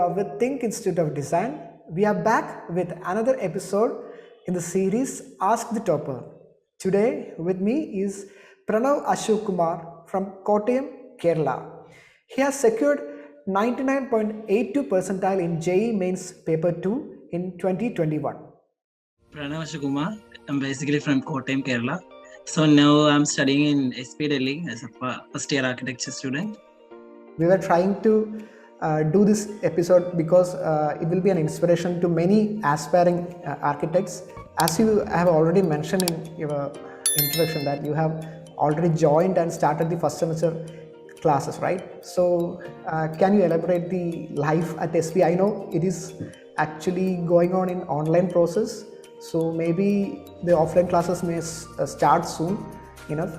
You are with THiNC Institute of Design. We are back with another episode in the series Ask the Topper. Today with me is Pranav Ashokkumar from Kottayam, Kerala. He has secured 99.82 percentile in JEE Mains Paper 2 in 2021. Pranav Ashokkumar. I'm basically from Kottayam, Kerala. So now I'm studying in SP Delhi as a first year architecture student. We were trying to do this episode because it will be an inspiration to many aspiring architects. As you have already mentioned in your introduction that you have already joined and started the first semester classes, right? So can you elaborate the life at SP? I know it is actually going on in online process, so maybe the offline classes may start soon enough.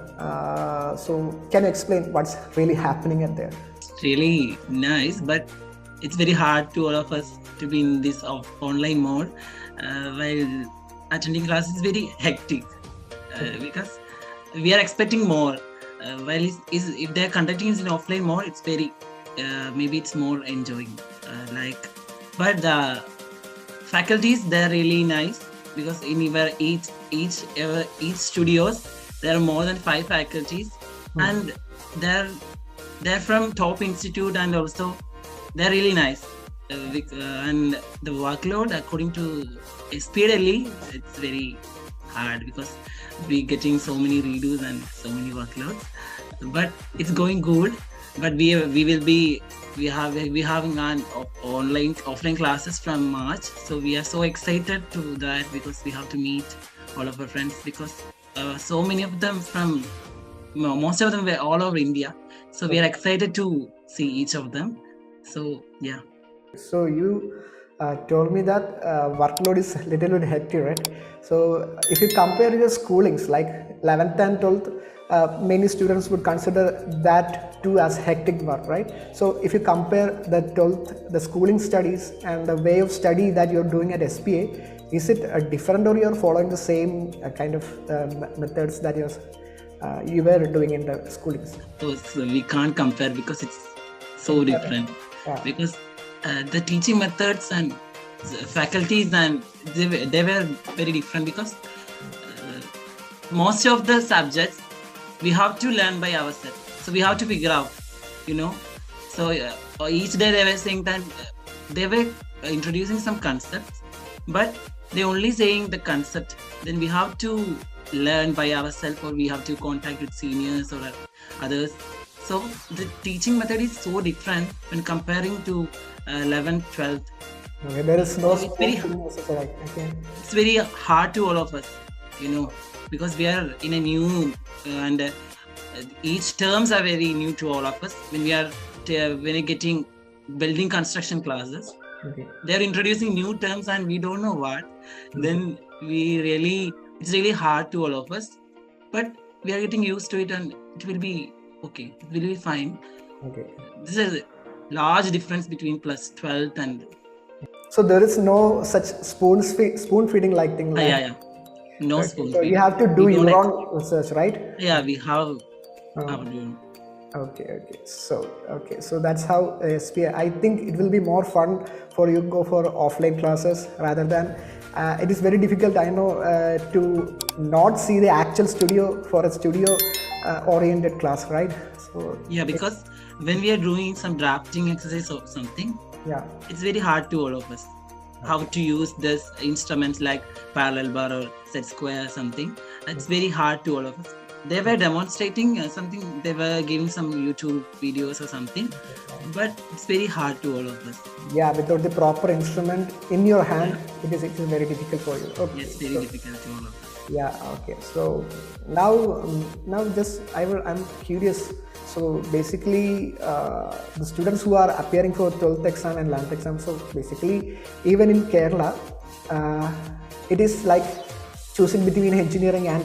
So can you explain what's really happening at there? Really nice, but it's very hard to all of us to be in this online mode while attending class is very hectic because we are expecting more. While if they're conducting in offline mode, it's very maybe it's more enjoying. But the faculties, they're really nice because in each studios there are more than 5 faculties, and they're from top institute, and also they're really nice. And the workload, according to SP Delhi, it's very hard because we're getting so many redos and so many workloads. But it's going good. But we having an offline classes from March, so we are so excited to that because we have to meet all of our friends because so many of them from most of them were all over India. So we are excited to see each of them. So yeah. So you told me that workload is a little bit hectic, right? So if you compare your schoolings like 11th and 12th, many students would consider that too as hectic work, right? So if you compare the 12th, the schooling studies and the way of study that you're doing at SPA, is it different, or you're following the same kind of methods that you were doing in the schoolings? So we can't compare because it's so different. Because the teaching methods and faculties, and they were very different because most of the subjects we have to learn by ourselves. So we have to figure out, So each day they were saying that they were introducing some concepts, but they only saying the concept. Then we have to learn by ourselves, or we have to contact with seniors or others. So the teaching method is so different when comparing to 11th, 12th. Okay, there is no. So it's very hard to all of us, because we are in a new and each terms are very new to all of us. When we're getting building construction classes, they're introducing new terms and we don't know what. Then it's really hard to all of us, but we are getting used to it, and it will be okay. It will be fine. Okay. This is a large difference between plus 12th and. So there is no such spoon feeding like thing. Like, yeah. No spoon feeding. So you have to do your own research, right? Yeah, we have. Okay. So that's how SPA. I think it will be more fun for you to go for offline classes rather than. It is very difficult, I know, to not see the actual studio for a studio oriented class, right? So yeah, because when we are doing some drafting exercise or something, it's very hard to all of us how to use this instruments like parallel bar or set square or something. It's very hard to all of us. They were demonstrating something, they were giving some YouTube videos or something, but it's very hard to all of us. Yeah, without the proper instrument in your hand, it is very difficult for you. Okay. It's very difficult to all of us. Yeah, okay. So now I'm curious. So basically, the students who are appearing for 12th exam and 11th exam, so basically, even in Kerala, it is like choosing between engineering and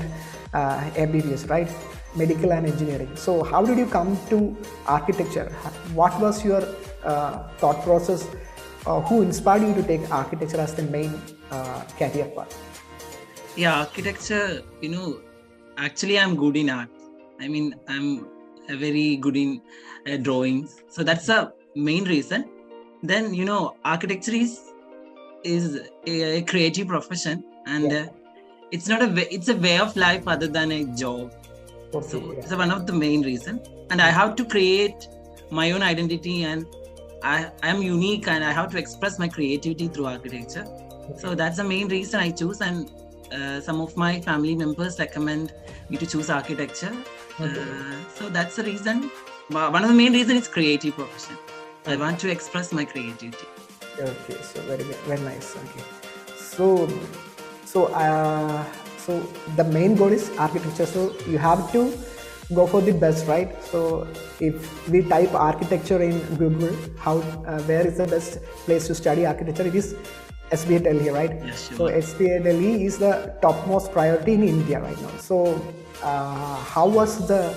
MBBS, right? Medical and engineering. So how did you come to architecture? What was your thought process? Who inspired you to take architecture as the main career path? Yeah, architecture, actually I'm good in art. I mean, I'm very good in drawings. So that's the main reason. then architecture is a creative profession, and it's not it's a way of life other than a job. Okay, So it's one of the main reason, and I have to create my own identity, and I am unique, and I have to express my creativity through architecture. So that's the main reason I choose, and some of my family members recommend me to choose architecture. So that's the reason. One of the main reasons is creative profession. I want to express my creativity. Okay, so very nice. Okay, so so the main goal is architecture. So you have to go for the best, right? So if we type architecture in Google, where is the best place to study architecture? It is SBA Delhi, right? Yes, sure. So SBA Delhi is the topmost priority in India right now. So how was the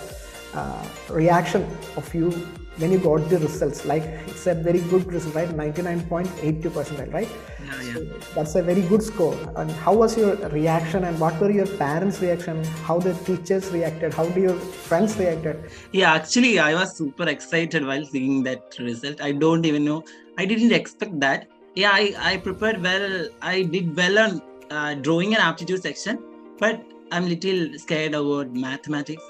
reaction of you when you got the results? Like, it's a very good result, right? 99.82 percentile, right? Yeah. So that's a very good score. And how was your reaction, and what were your parents' reaction? How the teachers reacted? How do your friends reacted? Yeah, actually, I was super excited while seeing that result. I don't even know. I didn't expect that. Yeah, I prepared well. I did well on drawing and aptitude section, but I'm little scared about mathematics.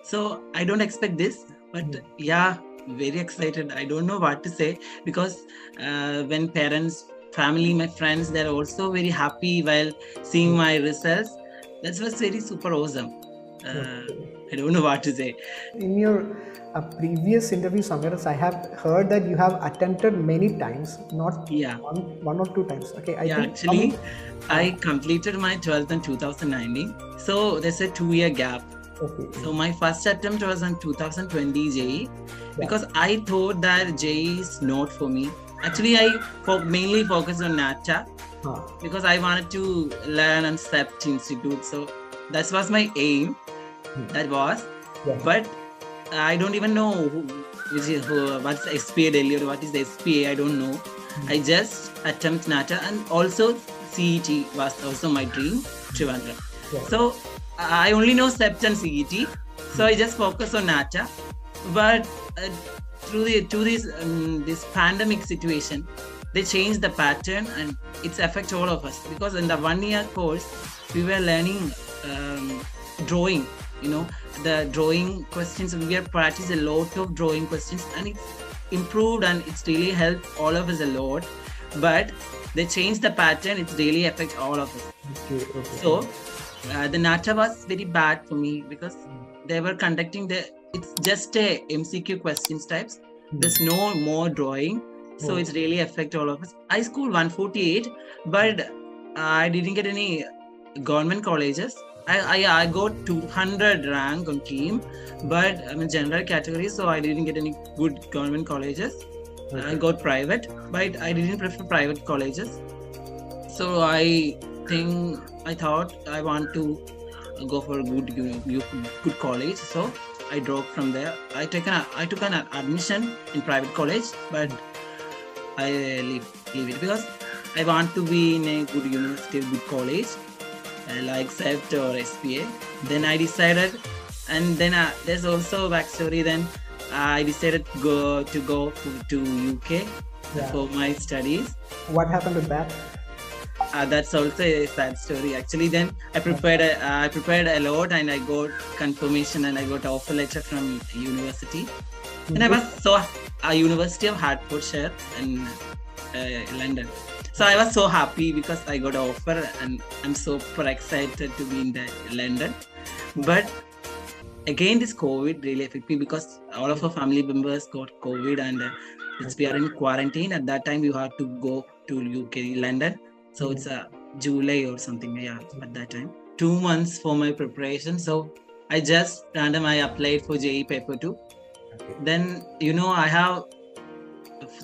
So I don't expect this, but yeah, very excited. I don't know what to say, because when parents, family, my friends, they're also very happy while seeing my results. That was very super awesome. I don't know what to say. In your previous interview somewhere else, I have heard that you have attempted many times, not one or two times. Okay, I think actually, I completed my 12th in 2019. So there's a 2-year gap. Okay. So my first attempt was on 2020 JEE, because I thought that JEE is not for me. Actually, I mainly focused on NATA because I wanted to learn on CEPT Institute. So that was my aim. That was, but I don't even know what's SPA Delhi or what is the SPA. I don't know. I just attempt NATA, and also CET was also my dream, Trivandrum. So I only know CEPT and CET, so I just focus on NATA. But through this pandemic situation, they changed the pattern, and it's affect all of us, because in the 1-year course we were learning drawing. The drawing questions, we have practiced a lot of drawing questions, and it's improved, and it's really helped all of us a lot. But they changed the pattern, it's really affect all of us. Okay. So the NATA was very bad for me, because they were conducting it's just a MCQ questions types. There's no more drawing, so it's really affect all of us. I scored 148, but I didn't get any government colleges. I got 200 rank on team, but I'm in general category, so I didn't get any good government colleges. I got private, but I didn't prefer private colleges. So I thought I want to go for a good college. So I dropped from there. I took an admission in private college, but I leave it because I want to be in a good university, good college, like CEPT or SPA. Then I decided, and then there's also a backstory. Then I decided to go to UK for my studies. What happened with that? That's also a sad story. Actually, then I prepared a lot, and I got confirmation, and I got offer letter from university. And I was University of Hertfordshire in London. So I was so happy because I got an offer, and I'm super excited to be in London. But again, this COVID really affected me, because all of our family members got COVID, and we are in quarantine. At that time, you have to go to UK, London. So it's July or something, at that time. 2 months for my preparation. So I just randomly applied for JEE Paper 2. Okay. Then, I have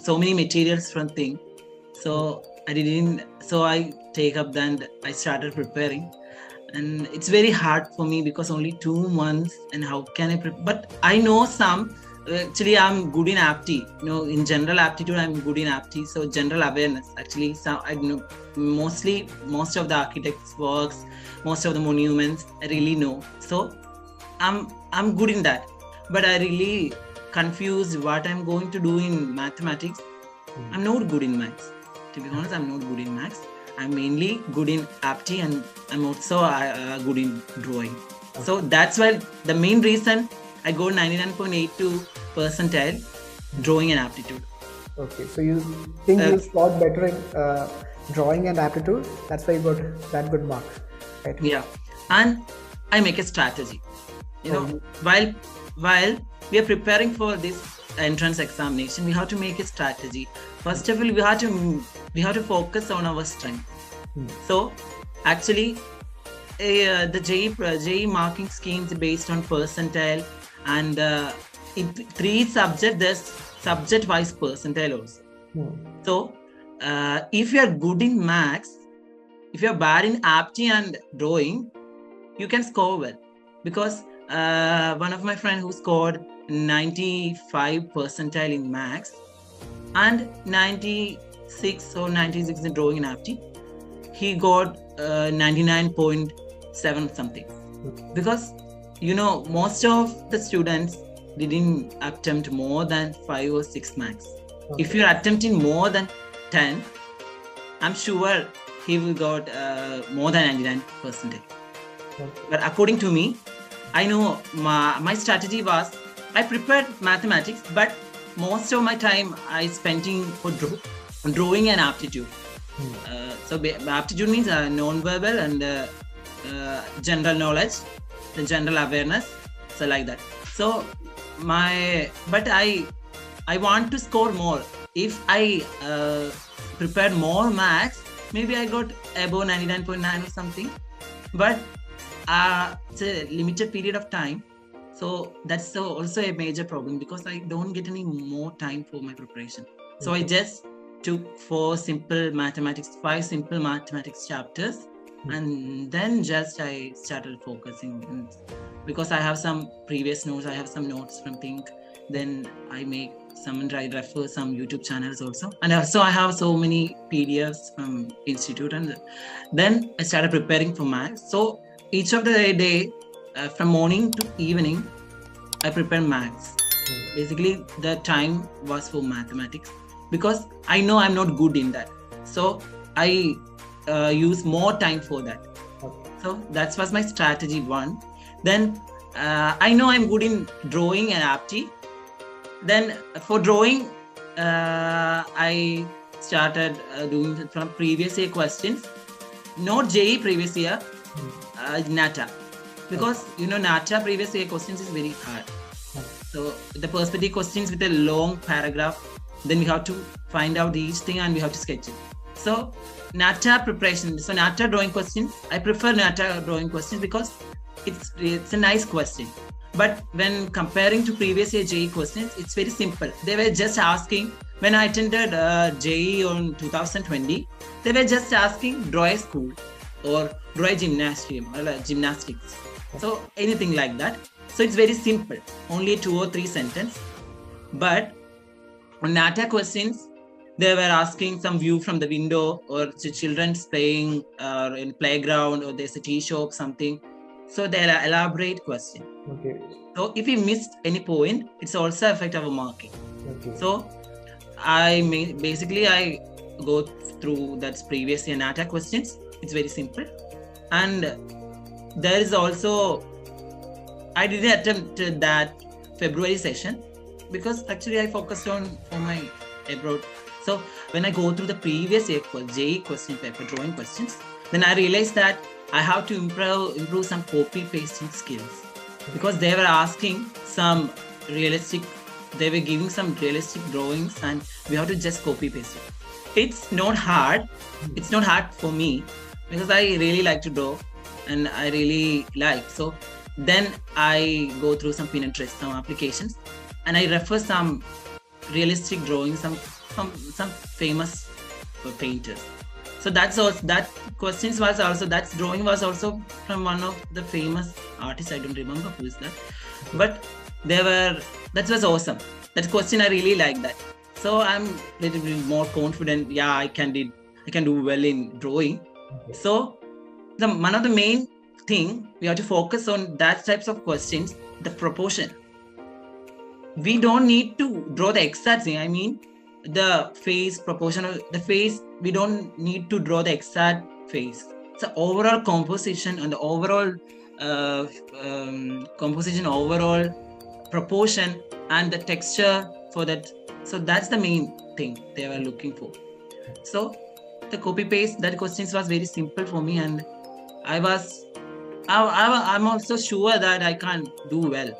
so many materials from THiNC. So I take up, then I started preparing. And it's very hard for me, because only 2 months, and how can I prepare? But I know some. Actually, I'm good in apti. In general aptitude, I'm good in apti. So general awareness. Actually, so I know most of the architects' works, most of the monuments, I really know. So I'm good in that. But I really confused what I'm going to do in mathematics. I'm not good in maths. To be honest, I'm not good in maths. I'm mainly good in apti, and I'm also good in drawing. So that's why the main reason I got 99.82 percentile drawing and aptitude. Okay, so you think you scored better in drawing and aptitude? That's why you got that good marks, right? Yeah, and I make a strategy. You know, while we are preparing for this entrance examination, we have to make a strategy. First of all, we have to focus on our strength. So actually, the JEE marking schemes based on percentile, and in 3 subjects there's subject wise percentile also. So if you are good in maths, if you are bad in apti and drawing, you can score well, because one of my friends who scored 95 percentile in maths and 96 or 96 in drawing and apti, he got 99.7 something. Because most of the students didn't attempt more than 5 or 6 marks. If you're attempting more than 10, I'm sure he will got more than 99%. But according to me, I know my strategy was, I prepared mathematics, but most of my time I spending for drawing and aptitude. So aptitude means non-verbal and general knowledge, the general awareness, so like that. So but I want to score more. If I prepared more maths, maybe I got above 99.9 or something. But it's a limited period of time, so that's also a major problem, because I don't get any more time for my preparation. So I just took 5 simple mathematics chapters, and then just I started focusing. Because I have some previous notes, I have some notes from THiNC, then I refer some YouTube channels also, and also I have so many PDFs from institute, and then I started preparing for maths. So each of the day, from morning to evening, I prepare maths. Basically, the time was for mathematics, because I know I'm not good in that. So I use more time for that. So that was my strategy 1. Then I know I'm good in drawing and apti. Then for drawing, I started doing from previous year questions, not JEE previous year, NATA, because NATA previous year questions is very hard. So the perspective questions with a long paragraph, then we have to find out each thing and we have to sketch it. So NATA preparation, so NATA drawing questions, I prefer NATA drawing questions because it's a nice question. But when comparing to previous year JEE questions, it's very simple. They were just asking, when I attended JEE on 2020, they were just asking draw a school or draw a gymnasium or gymnastics. So anything like that. So it's very simple, only 2 or 3 sentences. But on NATA questions, they were asking some view from the window, or children's playing in playground, or there's a tea shop, something. So they're elaborate question. Okay. So if we missed any point, it's also affect our marking. Okay. So I go through that previous year NATA questions. It's very simple. And there is also, I didn't attempt that February session, because actually I focused on for my abroad. So when I go through the previous year JEE question paper drawing questions, then I realized that I have to improve some copy pasting skills, because they were asking some realistic, they were giving some realistic drawings and we have to just copy paste it. It's not hard. It's not hard for me, because I really like to draw and I really like. So then I go through some Pinterest, some applications, and I refer some realistic drawings, some famous painters. So that drawing was also from one of the famous artists. I don't remember who is that, but that was awesome. That question, I really like that. So I'm a little bit more confident. Yeah, I can do well in drawing. Okay. So one of the main thing we have to focus on that types of questions, the proportion. We don't need to draw the exact thing. I mean, the face proportional, the face, we don't need to draw the exact face. So overall composition and the overall composition, overall proportion and the texture for that. So that's the main thing they were looking for. So the copy paste, that questions was very simple for me, and I'm also sure that I can do well.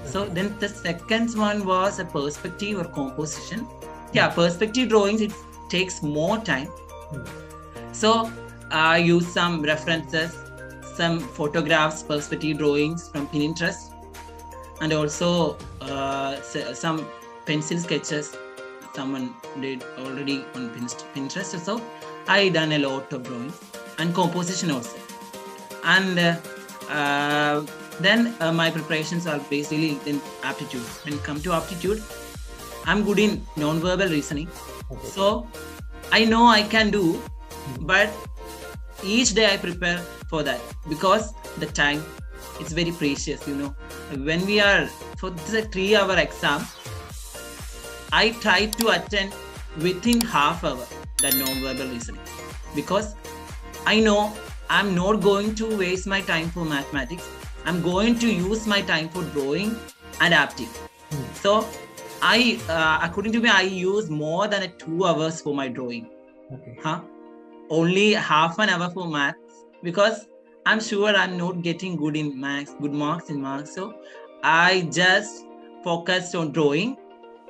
So then the second one was a perspective or composition. Yeah, perspective drawings, it takes more time. So I use some references, some photographs, perspective drawings from Pinterest, and also some pencil sketches someone did already on Pinterest. So I done a lot of drawings and composition also. And then my preparations are basically in aptitude. When it comes to aptitude, I'm good in non-verbal reasoning. Okay. So I know I can do, but each day I prepare for that because the time, it's very precious, you know. When we are for the 3-hour exam, I try to attend within half hour the non-verbal reasoning, because I know I'm not going to waste my time for mathematics. I'm going to use my time for drawing and aptitude. So I, according to me, I use more than 2 hours for my drawing. Okay. Only half an hour for maths, because I'm sure I'm not getting good marks in maths. So I just focused on drawing,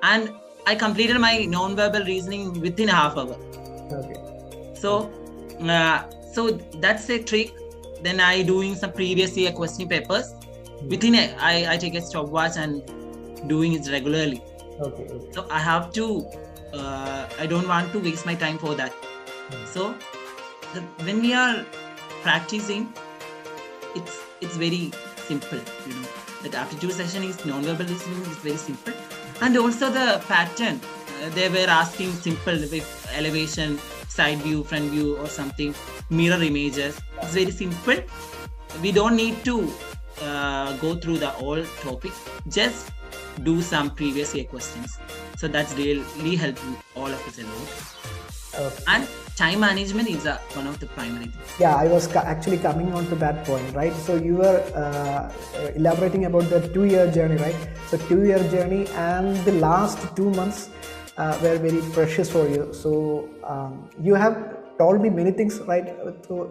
and I completed my non-verbal reasoning within half hour. Okay. So that's a trick. Then I doing some previous year question papers. Within I take a stopwatch and doing it regularly. Okay. So I have to, I don't want to waste my time for that. So when we are practicing, it's very simple, you know. That aptitude session is non-verbal listening is very simple. And also the pattern, they were asking simple with elevation, side view, front view or something, mirror images. It's very simple. We don't need to go through the whole topic. Just do some previous year questions. So that's really helping all of us a lot. Okay. And time management is one of the primary things. Yeah, I was actually coming on to that point, right? So you were elaborating about the 2-year journey, right? So 2-year journey, and the last 2 months were very precious for you. So you have told me many things, right,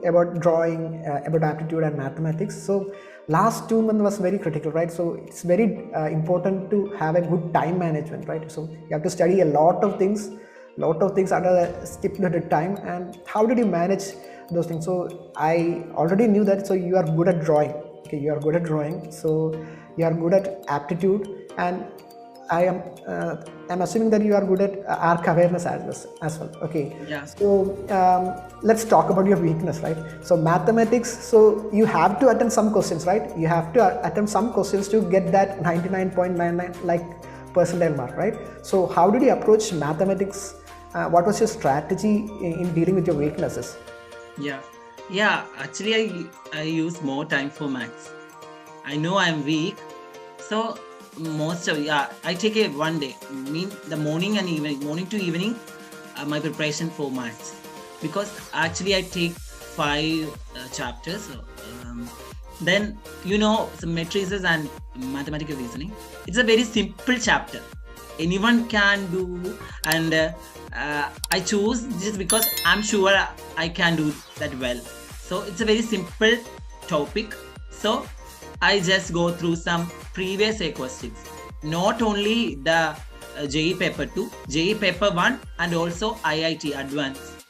about drawing, about aptitude and mathematics. So last 2 months was very critical, right? So it's very important to have a good time management, right? So you have to study a lot of things under a stipulated time. And how did you manage those things? So I already knew that. So you are good at drawing. Okay, you are good at drawing. So you are good at aptitude, and I'm assuming that you are good at arc awareness as well. Okay. Yeah. So let's talk about your weakness, right? So mathematics. So you have to attempt some questions, right? You have to attempt some questions to get that 99.99 percentile mark, right? So how did you approach mathematics? What was your strategy in dealing with your weaknesses? Yeah. Actually, I use more time for maths. I know I'm weak, so I take it one day, the morning and evening, morning to evening, my preparation for maths, because actually I take 5 chapters. Then, you know, some matrices and mathematical reasoning. It's a very simple chapter. Anyone can do, and I choose just because I'm sure I can do that well. So it's a very simple topic. So I just go through some previous year questions, not only the JEE Paper 2, JEE Paper 1, and also IIT Advanced.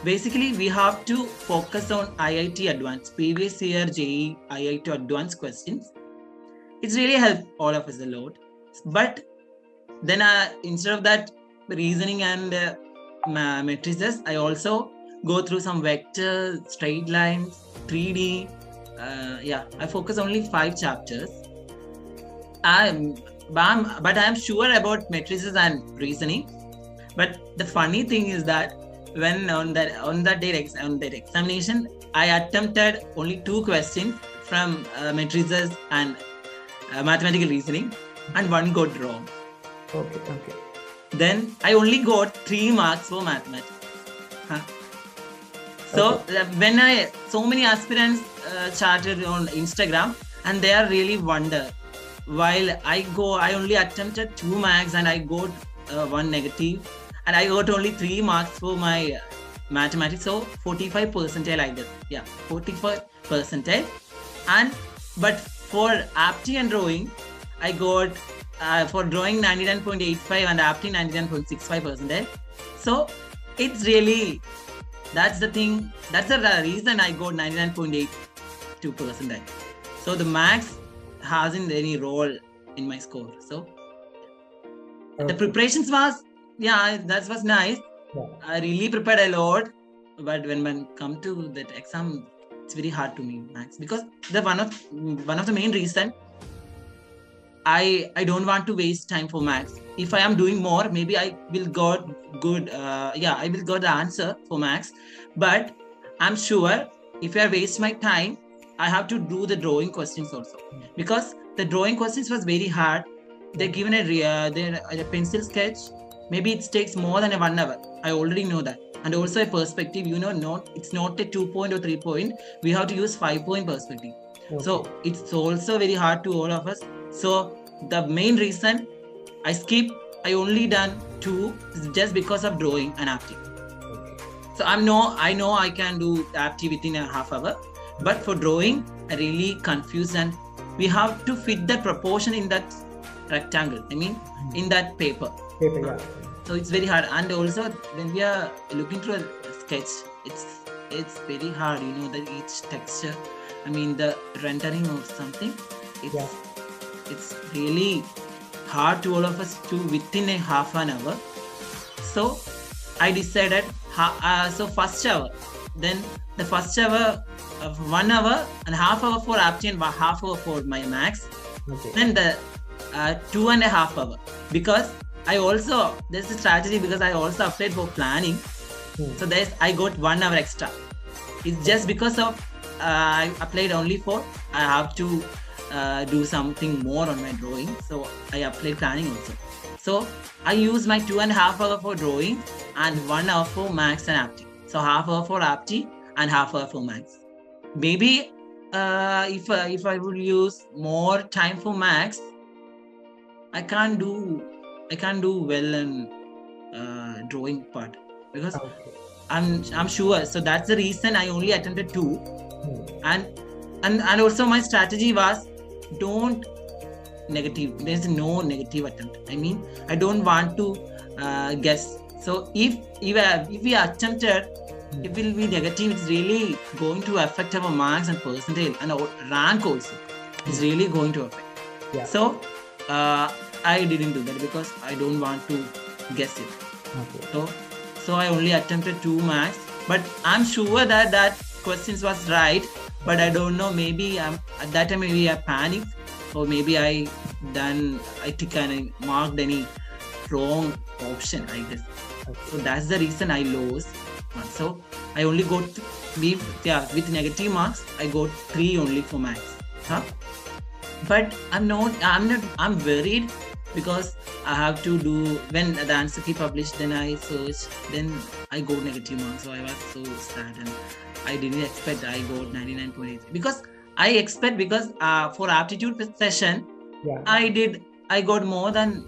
Basically, we have to focus on IIT Advanced, previous year JEE IIT Advanced questions. It's really helped all of us a lot. But then instead of that reasoning and matrices, I also go through some vectors, straight lines, 3D. I focus only 5 chapters. But I'm sure about matrices and reasoning. But the funny thing is that when on that examination, I attempted only 2 questions from matrices and mathematical reasoning, and 1 got wrong. Okay. then I only got 3 marks for mathematics. Huh? So when so many aspirants chatted on Instagram, and they are really wonder. While I only attempted 2 marks and I got 1 negative, and I got only 3 marks for my mathematics. So 45 percentile I did. Yeah, 45 percentile. And but for apti and drawing, I got for drawing 99.85 and apti 99.65 percentile. So it's really, that's the thing, that's the reason I got 99.82 percentile. So the max hasn't any role in my score. So the preparations was, that was nice. I really prepared a lot, but when come to that exam, it's very hard to me, max, because the one of the main reason I don't want to waste time for max. If I am doing more, maybe I will got good. I will got the answer for max. But I'm sure if I waste my time, I have to do the drawing questions also, because the drawing questions was very hard. They're given a pencil sketch. Maybe it takes more than 1 hour. I already know that. And also a perspective, it's not a 2 point or 3 point. We have to use 5 point perspective. Okay. So it's also very hard to all of us. So the main reason I only done 2 just because of drawing and apti. Okay. So I know I can do apti within a half hour, but for drawing, I really confused, and we have to fit the proportion in that rectangle. I mean, in that paper. Yeah. So it's very hard, and also when we are looking through a sketch, it's very hard. That each texture, I mean the rendering or something. It's really hard to all of us to within a half an hour. So I decided so first hour, then the first hour of 1 hour and half hour for apti and half hour for my max. Okay. Then the 2.5 hour, because there's a strategy, because I also applied for planning. So I got 1 hour extra. It's just because of I applied only for, I have to do something more on my drawing. So I applied planning also. So I use my 2.5 hour for drawing and 1 hour for max and apti. So half hour for apti and half hour for max. Maybe if I would use more time for max, I can't do well in drawing part, because I'm sure. So that's the reason I only attempted 2, and also my strategy was don't negative. There's no negative attempt. I mean, I don't want to guess. So if we attempted, it will be negative. It's really going to affect our marks and percentile and our rank also. It's really going to affect. Yeah. So I didn't do that because I don't want to guess it. Okay. So I only attempted 2 marks, but I'm sure that questions was right. But I don't know. Maybe at that time maybe I panicked, or maybe I marked any wrong option, I guess. Okay. So that's the reason I lost. So I only got with negative marks. I got 3 only for maths. But I'm worried, because I have to do, when the answer key published, then I searched, then I got negative marks. So I was so sad, and I didn't expect I got 99.8, because for aptitude session, I got more than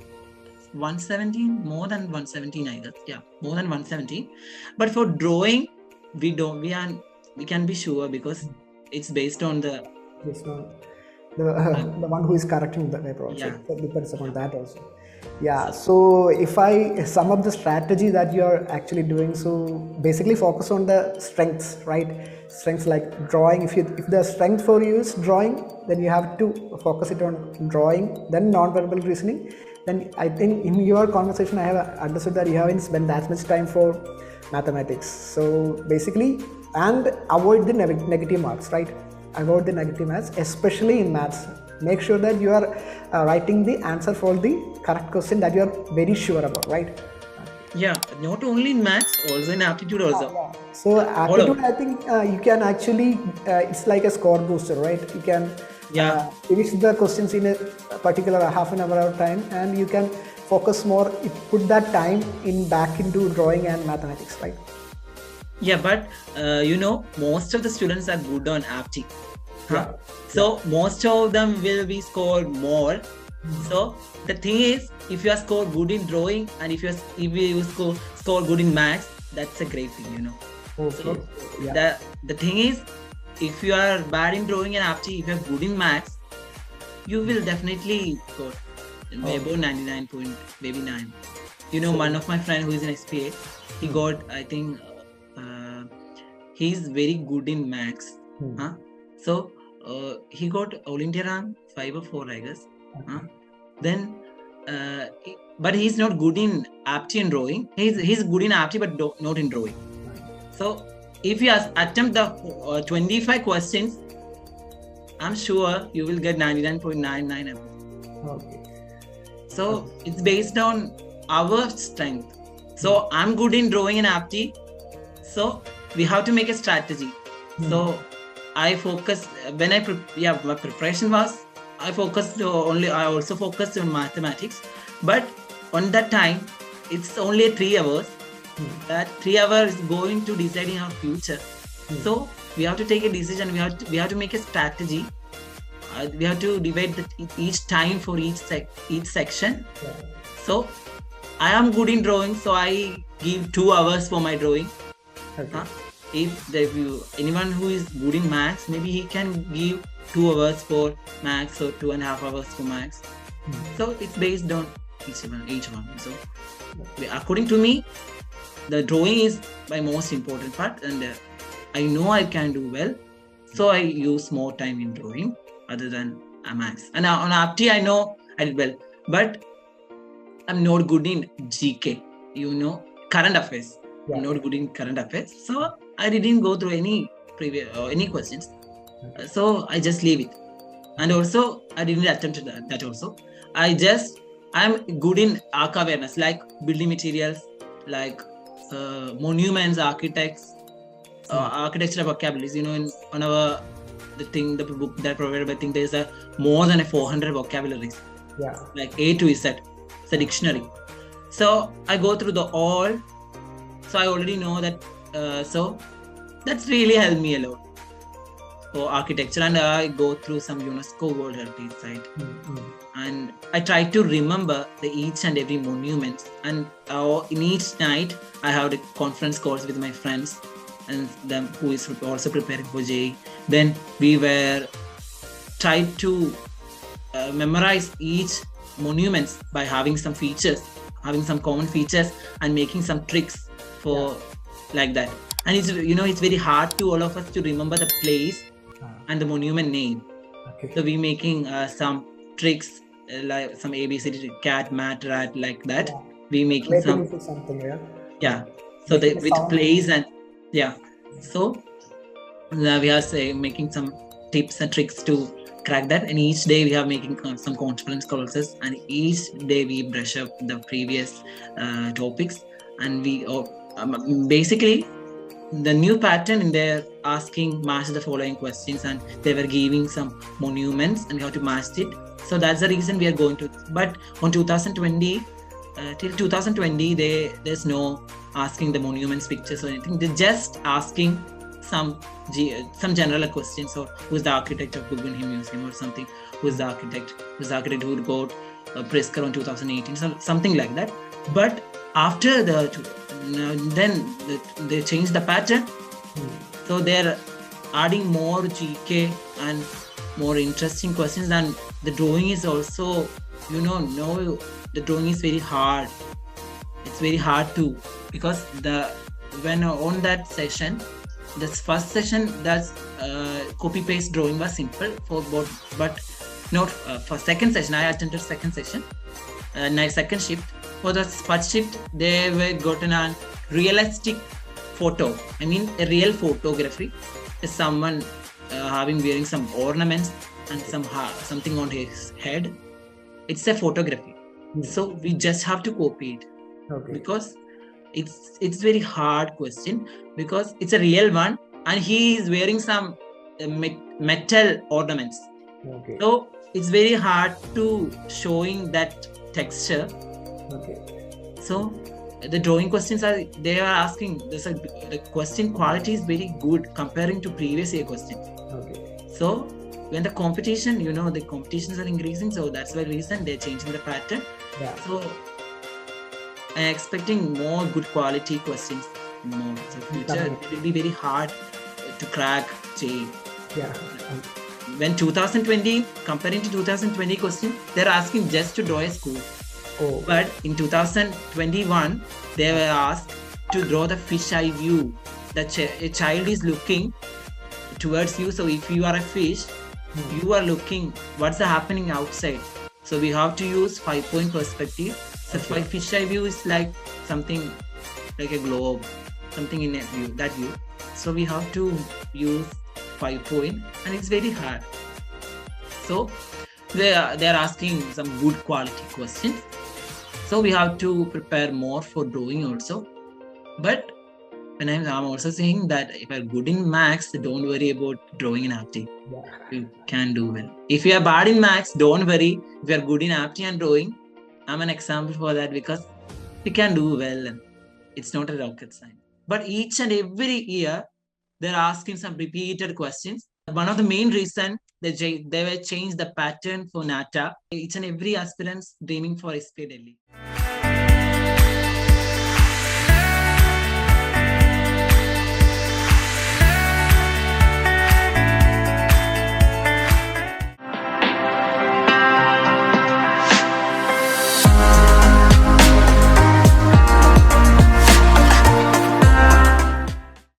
117, I guess. Yeah, more than 117. But for drawing, we can be sure, because it's based on the one who is correcting the paper also. Yeah. It depends upon that also. Yeah, so if I sum up the strategy that you are actually doing, so basically focus on the strengths, right? Strengths like drawing. If the strength for you is drawing, then you have to focus it on drawing, then non-verbal reasoning. Then I think in your conversation I have understood that you haven't spent that much time for mathematics. So basically, and avoid the negative marks, right? Avoid the negative marks, especially in maths. Make sure that you are writing the answer for the correct question that you are very sure about, right? Yeah, not only in maths, also in aptitude also. Yeah. So aptitude, I think you can actually, it's like a score booster, right? You can finish the questions in a particular half an hour of time, and you can focus more, put that time in back into drawing and mathematics, right? Yeah, but most of the students are good on apti. Yeah. So most of them will be scored more. So the thing is, if you are scored good in drawing and if you score good in maths, that's a great thing, Okay. So the thing is, if you are bad in drawing and apti, if you are good in maths, you will definitely score about 99.9. One of my friend who is in SPA, he got, I think, he's very good in maths. So he got all India rank 5 or 4, I guess. Then, but he's not good in apti and drawing. He's good in apti, but not in drawing. So if you attempt the 25 questions, I'm sure you will get 99.99. Okay. So it's based on our strength. So I'm good in drawing and apti. So we have to make a strategy. So I focus when my preparation was, I also focused on mathematics, but on that time it's only 3 hours. That 3 hours is going to deciding our future. So we have to take a decision. We have to make a strategy. We have to divide each time for each section. So I am good in drawing, so I give 2 hours for my drawing. If anyone who is good in maths, maybe he can give 2 hours for maths or 2.5 hours for maths. So it's based on each one. So according to me, the drawing is my most important part, and I know I can do well, so I use more time in drawing other than maths. And on apti, I know I did well, but I'm not good in GK, current affairs. I'm not good in current affairs, so I didn't go through any questions. So I just leave it. And also I didn't attempt that also. I'm good in arc awareness, like building materials, like monuments, architects, architecture vocabularies. In on the book that provided, I think there's more than 400 vocabularies. Like A to Z. It's a dictionary. So I go through all. So I already know that. So that's really helped me a lot for architecture, and I go through some UNESCO World Heritage Site, and I try to remember each and every monument. And in each night, I have the conference calls with my friends and them who is also preparing for JEE. Then we were tried to memorize each monuments by having some features, having some common features, and making some tricks for like that. And it's very hard to all of us to remember the place and the monument name. So we making some tricks like some ABCD, cat, mat, rat, like that. We making something. So with place and So we are making some tips and tricks to crack that. And each day we are making some conference courses, and each day we brush up the previous topics, and we basically. The new pattern in there asking match the following questions, and they were giving some monuments and we have to match it. So that's the reason we are going to. But on 2020 till 2020, there's no asking the monuments pictures or anything. They're just asking some general questions, or who's the architect of Guggenheim Museum or something. Who's the architect who got Pritzker on 2018, something like that. But after then they changed the pattern. So they're adding more GK and more interesting questions, and the drawing is also, the drawing is very hard. It's very hard too, because when on that session, this first session, that's copy paste drawing was simple for both, but not for second session. I attended second session, second shift. For the first shift, they were gotten a realistic photo. I mean, a real photography is someone wearing some ornaments and something on his head. It's a photography. So we just have to copy it. Because it's very hard question, because it's a real one and he is wearing some metal ornaments. So it's very hard to showing that texture Okay. So the drawing questions they are asking, the question quality is very good comparing to previous year questions. Okay. So when the competition, the competitions are increasing, so that's why reason they're changing the pattern. Yeah. So I'm expecting more good quality questions more. So future it will be very hard to crack JEE. Yeah. When 2020 comparing to 2020 question, they're asking just to draw a school. Oh. But in 2021, they were asked to draw the fisheye view. A child is looking towards you. So if you are a fish, you are looking what's happening outside. So we have to use 5-point perspective. So fisheye view is like something like a globe, something in that view. So we have to use 5-point, and it's very hard. So they are asking some good quality questions. So we have to prepare more for drawing also. But when I'm also saying that if you're good in maths, don't worry about drawing and aptitude. You can do well. If you are bad in maths, don't worry. If you are good in aptitude and drawing, I'm an example for that, because you can do well. And it's not a rocket science. But each and every year, they're asking some repeated questions. One of the main reasons they will change the pattern for NATA. Each and every aspirant's dreaming for SP Delhi.